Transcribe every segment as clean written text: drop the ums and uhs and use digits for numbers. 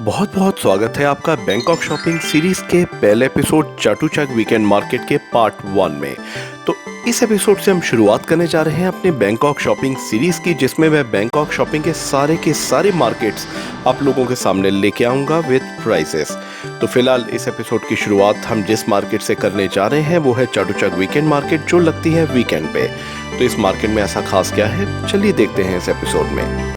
बहुत बहुत स्वागत है आपका बैंकॉक शॉपिंग सीरीज के पहले एपिसोड चाटुचाक वीकेंड मार्केट के पार्ट 1 में। तो इस एपिसोड से हम शुरुआत करने जा रहे हैं अपने बैंकॉक शॉपिंग सीरीज की, जिसमें मैं बैंकॉक शॉपिंग के सारे मार्केट्स आप लोगों के सामने लेके आऊंगा विद प्राइसेस। तो फिलहाल इस एपिसोड की शुरुआत हम जिस मार्केट से करने जा रहे हैं वो है चाटुचाक वीकेंड मार्केट, जो लगती है वीकेंड पे। तो इस मार्केट में ऐसा खास क्या है, चलिए देखते हैं इस एपिसोड में।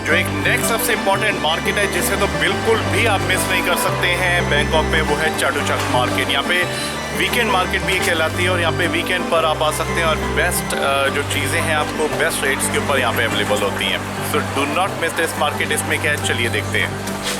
जो एक नेक्स्ट सबसे इम्पोर्टेंट मार्केट है जिसे तो बिल्कुल भी आप मिस नहीं कर सकते हैं बैंकॉक में, वो है चाटुचाक मार्केट। यहाँ पे वीकेंड मार्केट भी कहलाती है और यहाँ पे वीकेंड पर आप आ सकते हैं और बेस्ट जो चीज़ें हैं आपको बेस्ट रेट्स के ऊपर यहाँ पे अवेलेबल होती हैं। So do not miss this market. इसमें क्या है, चलिए देखते हैं।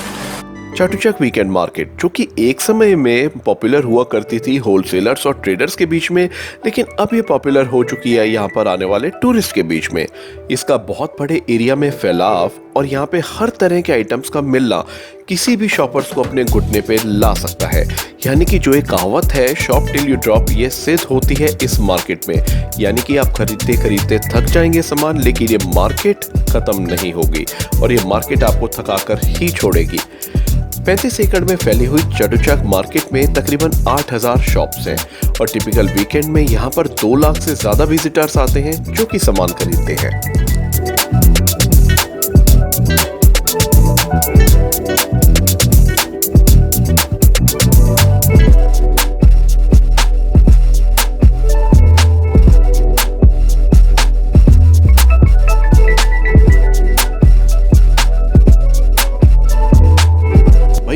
चाटुचाक वीकेंड मार्केट, जो कि एक समय में पॉपुलर हुआ करती थी होलसेलर्स और ट्रेडर्स के बीच में, लेकिन अब ये पॉपुलर हो चुकी है यहाँ पर आने वाले टूरिस्ट के बीच में। इसका बहुत बड़े एरिया में फैलाव और यहाँ पे हर तरह के आइटम्स का मिलना किसी भी शॉपर्स को अपने घुटने पे ला सकता है। यानी कि जो एक कहावत है, शॉप टिल यू ड्रॉप, ये सिद्ध होती है इस मार्केट में। यानी कि आप खरीदते खरीदते थक जाएंगे सामान, लेकिन ये मार्केट खत्म नहीं होगी और ये मार्केट आपको थकाकर ही छोड़ेगी। 35 एकड़ में फैली हुई चाटुचाक मार्केट में तकरीबन 8000 शॉप्स हैं और टिपिकल वीकेंड में यहाँ पर 2 लाख से ज्यादा विजिटर्स आते हैं जो कि सामान खरीदते हैं।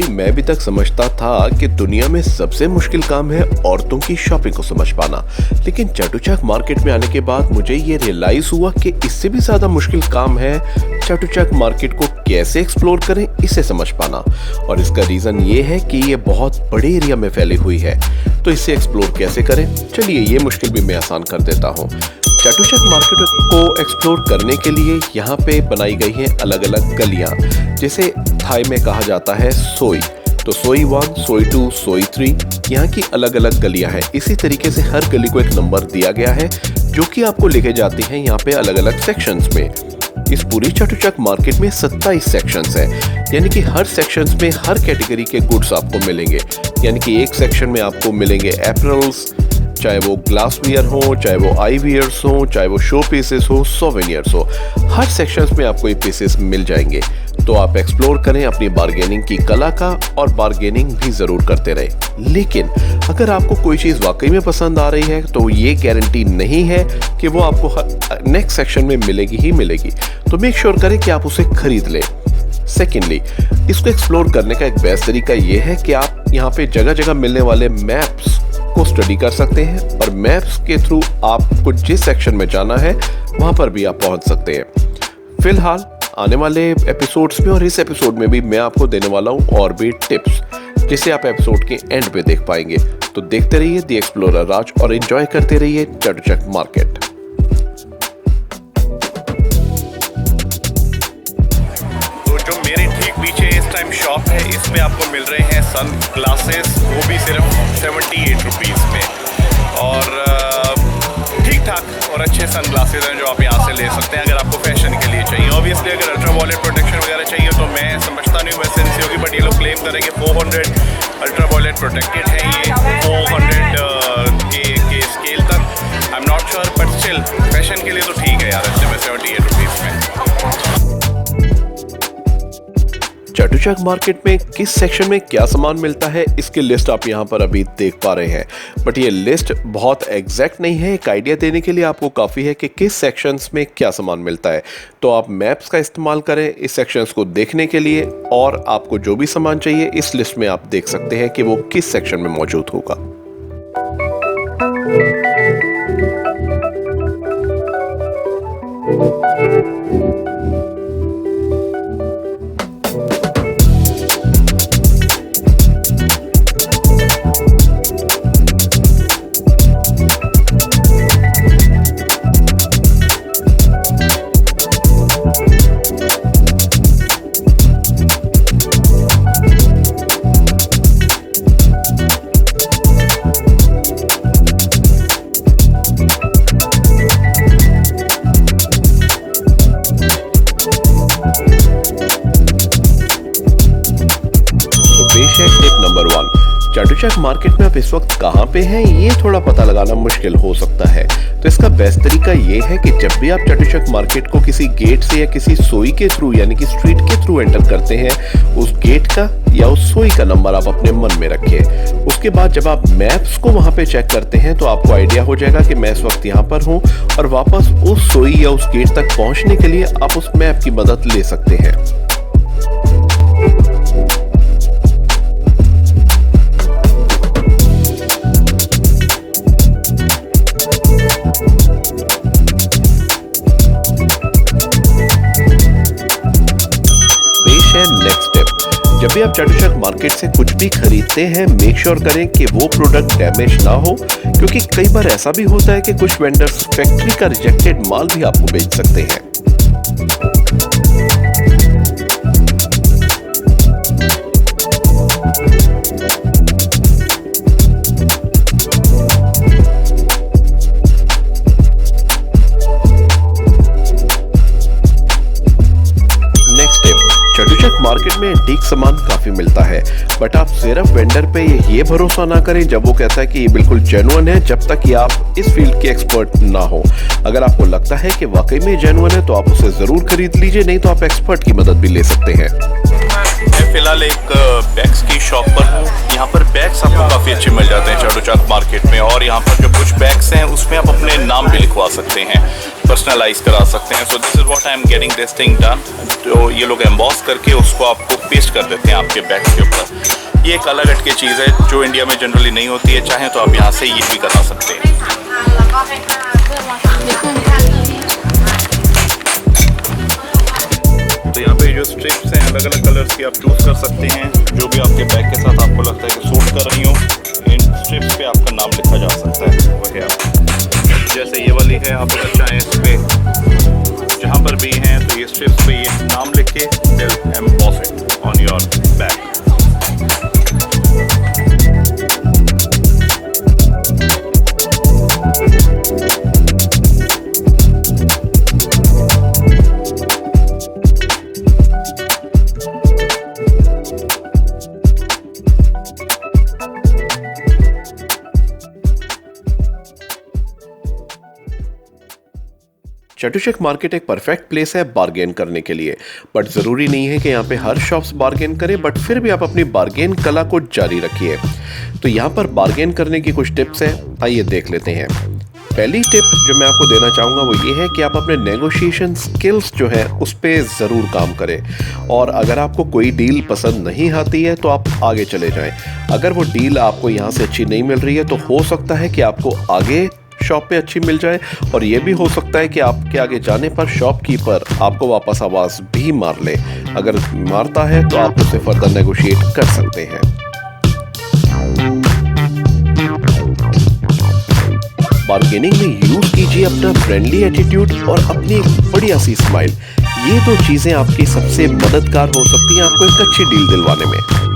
मैं अभी तक समझता था कि दुनिया में सबसे मुश्किल काम है औरतों की शॉपिंग को समझ पाना, लेकिन चाटुचाक मार्केट में आने के बाद मुझे ये रियलाइज हुआ कि इससे भी ज्यादा मुश्किल काम है चाटुचाक मार्केट को कैसे एक्सप्लोर करें, इसे समझ पाना। और इसका रीजन ये है कि ये बहुत बड़े एरिया में फैली हुई है, तो इसे एक्सप्लोर कैसे करें, चलिए ये मुश्किल भी मैं आसान कर देता हूँ। चाटुचाक मार्केट को एक्सप्लोर करने के लिए यहाँ पे बनाई गई हैं अलग अलग गलियाँ, जिसे थाई में कहा जाता है सोई। तो सोई 1, सोई 2, सोई 3 यहाँ की अलग अलग गलियाँ हैं। इसी तरीके से हर गली को एक नंबर दिया गया है जो कि आपको लेके जाती हैं यहाँ पे अलग अलग सेक्शंस में। इस पूरी चाटुचाक मार्केट में 27 सेक्शंस हैं, यानी कि हर सेक्शंस में हर कैटेगरी के गुड्स आपको मिलेंगे। यानी कि एक सेक्शन में आपको मिलेंगे एपरल्स, चाहे वो ग्लास वियर हो, चाहे वो आई वियर्स हो, चाहे वो शो पीसेस हो, सोवेनियर्स हो, हर सेक्शंस में आपको ये पीसेस मिल जाएंगे। तो आप एक्सप्लोर करें अपनी बार्गेनिंग की कला का और बार्गेनिंग भी जरूर करते रहे। लेकिन अगर आपको कोई चीज वाकई में पसंद आ रही है तो ये गारंटी नहीं है कि वो आपको नेक्स्ट सेक्शन में मिलेगी ही मिलेगी। तो मेक श्योर करें कि आप उसे खरीद लें। सेकेंडली, इसको एक्सप्लोर करने का एक बेस्ट तरीका ये है कि आप यहाँ पे जगह जगह मिलने वाले मैप्स को स्टडी कर सकते हैं और मैप्स के थ्रू आपको जिस सेक्शन में जाना है वहां पर भी आप पहुंच सकते हैं। फिलहाल आने वाले एपिसोड्स में और इस एपिसोड में भी मैं आपको देने वाला हूं और भी टिप्स, जिसे आप एपिसोड के एंड पे देख पाएंगे। तो देखते रहिए द एक्सप्लोरर राज और एंजॉय करते रहिए चाटुचाक मार्केट। तो जो मेरे ठीक पीछे इस टाइम शॉप है, इसमें आपको मिल रहे हैं सन ग्लासेस, वो भी सिर्फ 78 रुपीज़ में। और ठीक ठाक और अच्छे सन ग्लासेस हैं जो आप यहाँ से ले सकते हैं अगर आपको फैशन के लिए चाहिए। ऑब्वियसली अगर अल्ट्रा वायलेट प्रोटेक्शन वगैरह चाहिए तो मैं समझता नहीं हूँ वैसे एनसी होगी, बट ये लोग क्लेम करेंगे 400 अल्ट्रा वायलेट प्रोटेक्टेड है ये 400 के स्केल तक। I am not sure, but still fashion के लिए तो ठीक है यार, अच्छे में 78 रुपीज़ में। चाटुचाक मार्केट में किस सेक्शन में क्या सामान मिलता है, इसकी लिस्ट आप यहाँ पर अभी देख पा रहे हैं, बट ये लिस्ट बहुत एग्जैक्ट नहीं है। एक आइडिया देने के लिए आपको काफ़ी है कि किस सेक्शंस में क्या सामान मिलता है। तो आप मैप्स का इस्तेमाल करें इस सेक्शंस को देखने के लिए, और आपको जो भी सामान चाहिए इस लिस्ट में आप देख सकते हैं कि वो किस सेक्शन में मौजूद होगा। चाटुचाक मार्केट में आप इस वक्त कहाँ पे हैं ये थोड़ा पता लगाना मुश्किल हो सकता है। तो इसका बेस्ट तरीका ये है कि जब भी आप चाटुचाक मार्केट को किसी गेट से या किसी सोई के थ्रू यानी कि स्ट्रीट के थ्रू एंटर करते हैं, उस गेट का या उस सोई का नंबर आप अपने मन में रखिए। उसके बाद जब आप मैप्स को वहां पे चेक करते हैं तो आपको आइडिया हो जाएगा कि मैं इस वक्त यहाँ पर हूँ और वापस उस सोई या उस गेट तक पहुंचने के लिए आप उस मैप की मदद ले सकते हैं। नेक्स्ट स्टेप, जब भी आप चाटुचाक मार्केट से कुछ भी खरीदते हैं मेक श्योर करें कि वो प्रोडक्ट डैमेज ना हो, क्योंकि कई बार ऐसा भी होता है कि कुछ वेंडर्स फैक्ट्री का रिजेक्टेड माल भी आपको बेच सकते हैं। चाटुचाक मार्केट में एंटीक सामान काफी मिलता है, बट आप सिर्फ वेंडर पे ये भरोसा ना करें जब वो कहता है कि ये बिल्कुल जेन्युइन है, जब तक कि आप इस फील्ड के एक्सपर्ट ना हो। अगर आपको लगता है कि वाकई में जेन्युइन है तो आप उसे जरूर खरीद लीजिए, नहीं तो आप एक्सपर्ट की मदद भी ले सकते हैं। मैं फिलहाल एक बैग्स की शॉप पर हूँ। यहाँ पर बैग्स आपको काफ़ी अच्छे मिल जाते हैं चाटुचाक मार्केट में, और यहाँ पर जो कुछ बैग्स हैं उसमें आप अपने नाम भी लिखवा सकते हैं, पर्सनलाइज करा सकते हैं। So this is what I am getting this thing done. तो ये लोग एम्बॉस करके उसको आपको पेस्ट कर देते हैं आपके बैग्स के ऊपर। ये एक अलग हट की चीज़ है जो इंडिया में जनरली नहीं होती है। चाहें तो आप यहाँ से ये भी करा सकते हैं। तो यहाँ पे जो स्ट्रिप्स हैं अलग अलग कलर्स की आप चूज कर सकते हैं, जो भी आपके बैग के साथ आपको लगता है कि सूट कर रही हो। इन स्ट्रिप्स पे आपका नाम लिखा जा सकता है। वही आप जैसे ये वाली है, आप अगर चाहें इस पे जहाँ पर भी हैं तो ये स्ट्रिप्स पे ये नाम लिख के emboss it on your bag. Chatuchak market एक परफेक्ट प्लेस है बार्गेन करने के लिए, बट जरूरी नहीं है कि यहाँ पे हर शॉप्स बार्गेन करें, बट फिर भी आप अपनी बार्गेन कला को जारी रखिए। तो यहाँ पर बार्गेन करने की कुछ टिप्स हैं, आइए देख लेते हैं। पहली टिप जो मैं आपको देना चाहूँगा वो ये है कि आप अपने नेगोशिएशन स्किल्स जो है उस पर ज़रूर काम करें, और अगर आपको कोई डील पसंद नहीं आती है तो आप आगे चले जाएं। अगर वो डील आपको यहाँ से अच्छी नहीं मिल रही है तो हो सकता है कि आपको आगे शॉप पे अच्छी मिल जाए, और ये भी हो सकता है कि आपके आगे जाने पर शॉपकीपर आपको वापस आवाज़ भी मार ले। अगर मारता है तो आप उससे फर्दर नेगोशिएट कर सकते हैं। बार्गेनिंग में यूज कीजिए अपना फ्रेंडली एटीट्यूड और अपनी एक बढ़िया सी स्माइल। ये दो चीजें आपकी सबसे मददगार हो सकती हैं आपको एक अच्छी डील दिलवाने में।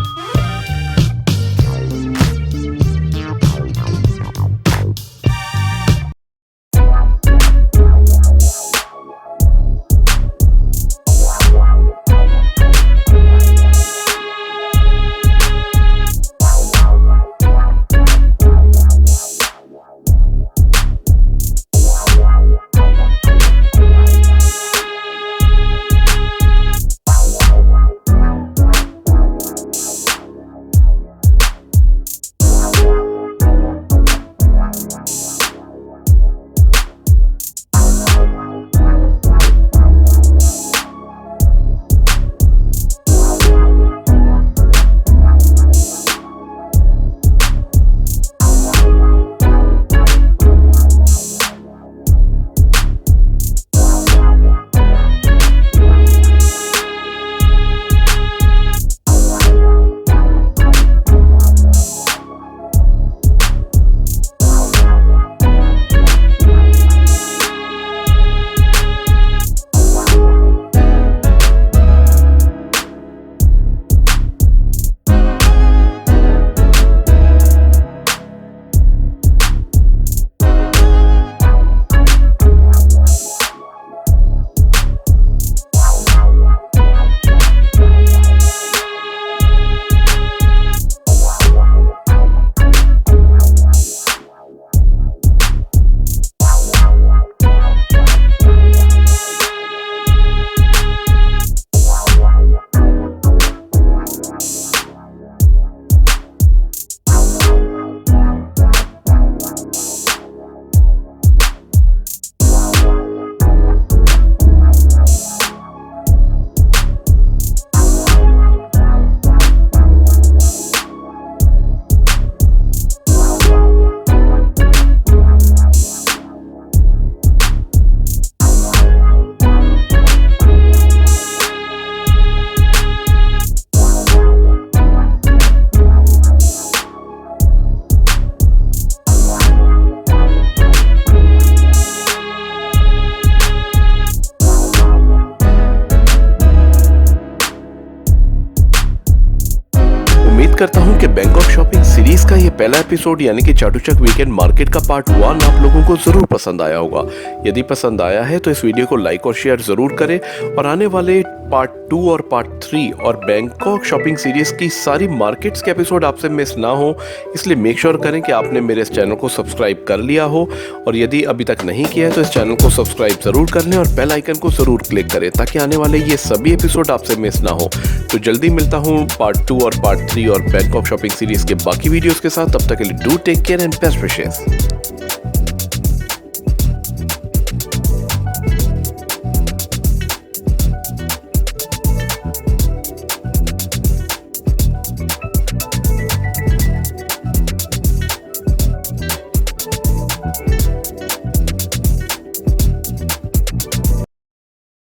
करता हूं कि बैंकॉक शॉपिंग सीरीज का ये पहला एपिसोड यानी कि चाटुचक वीकेंड मार्केट का पार्ट 1 आप लोगों को जरूर पसंद आया होगा। यदि पसंद आया है तो इस वीडियो को लाइक और शेयर जरूर करें और आने वाले पार्ट 2 और पार्ट 3 और बैंकॉक शॉपिंग सीरीज की सारी मार्केट्स के एपिसोड आपसे मिस ना हो, इसलिए मेक श्योर करें कि आपने मेरे इस चैनल को सब्सक्राइब कर लिया हो, और यदि अभी तक नहीं किया है तो इस चैनल को सब्सक्राइब जरूर कर लें और बेल आइकन को जरूर क्लिक करें ताकि आने वाले ये सभी एपिसोड आपसे मिस ना हो। तो जल्दी मिलता हूँ पार्ट 2 और पार्ट 3 और बैंकॉक शॉपिंग सीरीज के बाकी वीडियोस के साथ। तब तक के लिए do take care and best wishes.